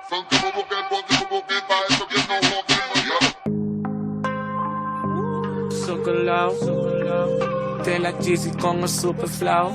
Fronteamos porque podemos, porque pa' eso que nos jodemos, yeah. Chocolate, de la Jeezy con el super flow.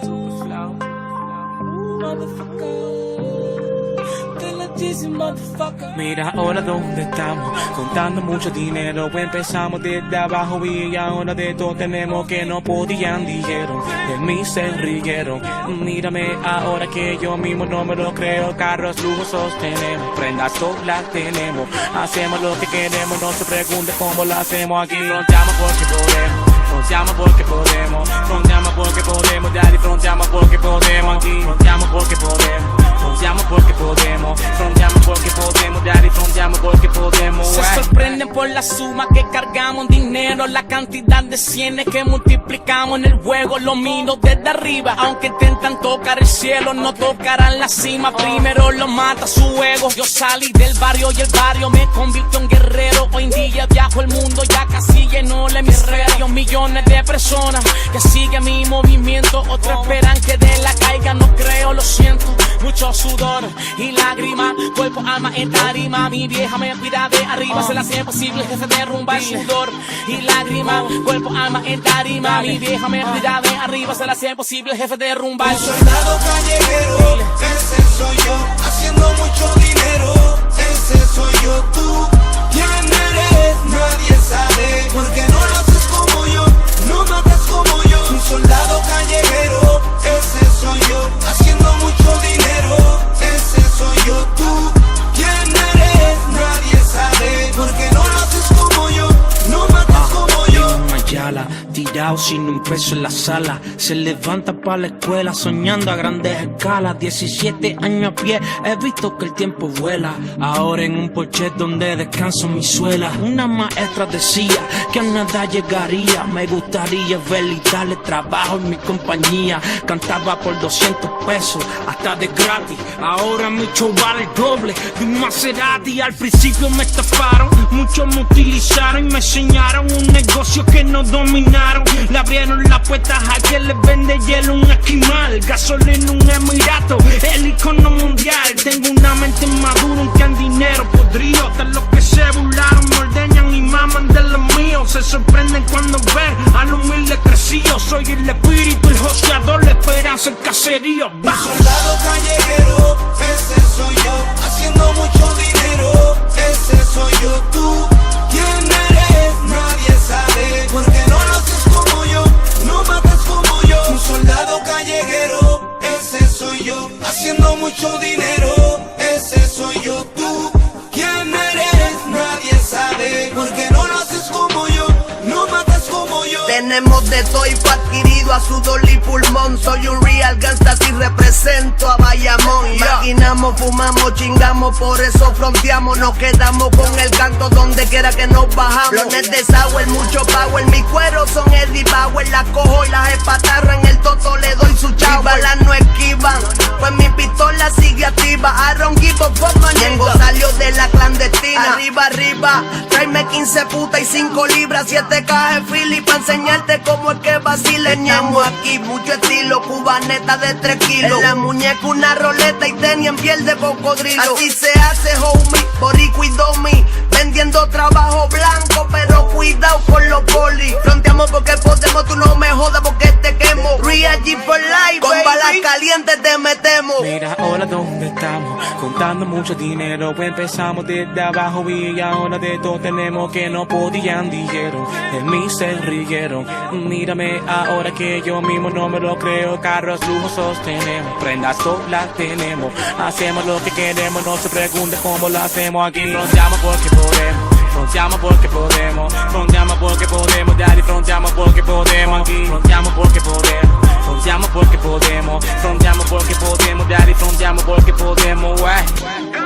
Mira ahora dónde estamos, contando mucho dinero. Empezamos desde abajo y ahora de todo tenemos. Que no podían, dijeron, de mí se rieron. Mírame ahora que yo mismo no me lo creo. Carros lujosos tenemos, prendas todas las tenemos. Hacemos lo que queremos, no se pregunte cómo lo hacemos aquí. Fronteamos porque podemos, fronteamos porque podemos, fronteamos porque podemos, daddy, fronteamos porque podemos aquí. Fronteamos porque podemos, fronteamos porque podemos, fronteamos porque podemos, daddy, fronteamos porque podemos. Se sorprenden por la suma que cargamos dinero, la cantidad de cienes que multiplicamos en el juego. Lo miro desde arriba, aunque intentan tocar el cielo, no tocarán la cima. Primero lo mata su ego. Yo salí del barrio y el barrio me convirtió en guerrero. Hoy en día viajo el mundo, ya casi lleno el hemisferio. Millones de personas que siguen mi movimiento, otros esperan que de la caiga, no creo, lo siento. Mucho sudor y lágrimas, cuerpo, alma en tarima. Mi vieja me cuida de arriba, se la hace posible que se derrumba el sudor y lágrimas, cuerpo, alma en tarima. Mi vieja me cuida de arriba, se la hace posible, jefe derrumba el soldado callejero, ese soy yo, haciendo mucho dinero, ese soy yo. Tú, ¿quién eres? Nadie sabe, porque no lo haces como yo, no matas como yo. Un soldado callejero, ese soy yo, haciendo mucho dinero, ese soy yo. Tú, ¿quién eres? Nadie sabe, porque no lo haces como yo, no matas como yo. Mayala, tirado sin un peso en la sala, se levanta pa' la escuela soñando a grandes escalas. 17 años a pie, he visto que el tiempo vuela. Ahora en un Porsche donde descanso mi suela. Una maestra decía que a nada llegaría. Me gustaría verla y darle trabajo en mi compañía. Cantaba por 200 pesos, hasta de gratis. Ahora mi show vale el doble de un Maserati. Al principio me estafaron, muchos me utilizaron y me enseñaron un negocio que no dominaron. Le abrieron las puertas a quien les vende hielo, un esquimal, gasolina, un emirato, el icono mundial. Tengo una mente madura, un can dinero podrido. De los que se burlaron, me ordeñan y maman de los míos. Se sorprenden cuando ven al humilde crecido. Soy el espíritu, el joseador, la esperanza, el caserío. Soldado callejero, ese soy yo, haciendo mucho dinero, ese soy yo. Tú, ¿quién eres? Nadie sabe, porque no lo haces como yo, no matas como yo. Un soldado callejero, ese soy yo, haciendo mucho dinero, ese soy yo. Tú, ¿quién eres? Nadie sabe, porque no lo haces como yo, no matas como yo. Tenemos de todo y fue adquirido a sudor y pulmón. Soy un real gangsta si represento a Bayamón. Maquinamos, fumamos, chingamos, por eso fronteamos. Nos quedamos con el canto donde quiera que nos bajamos. Los net de sour, mucho power. Mi cuero son Eddie Bauer. Las cojo y las espatarro en el toto le doy su chavo. Balas no esquivan, pues mi pistola sigue activa. Aaron Gibb of Ñengo salió de la clandestina. Arriba, arriba, tráeme 15 putas y 5 libras. 7 cajas de Philly pa' enseñarte cómo es que vacileñamos aquí. Mucho estilo, cubaneta de 3 kilos. En la muñeca una roleta y tenis en piel de cocodrilo. Así se hace, homie, boricua y domi. Vendiendo trabajo blanco, pero cuidado con los polis. Fronteamos porque podemos, tú no me jodas porque te quemo. Real G for life, con balas calientes te metemos. Mira ahora dónde estamos, contando mucho dinero. Empezamos desde abajo y ahora de todo tenemos. Que no podían, dijeron, de mí se rieron. Mírame ahora que yo mismo no me lo creo. Carros lujosos tenemos, prendas todas las tenemos. Hacemos lo que queremos, no se pregunte cómo lo hacemos aquí. Fronteamos porque podemos, fronteamos porque podemos, fronteamos porque podemos, daddy, fronteamos porque podemos aquí. Fronteamos porque podemos, fronteamos porque podemos, fronteamos porque podemos, daddy, fronteamos porque podemos, wey.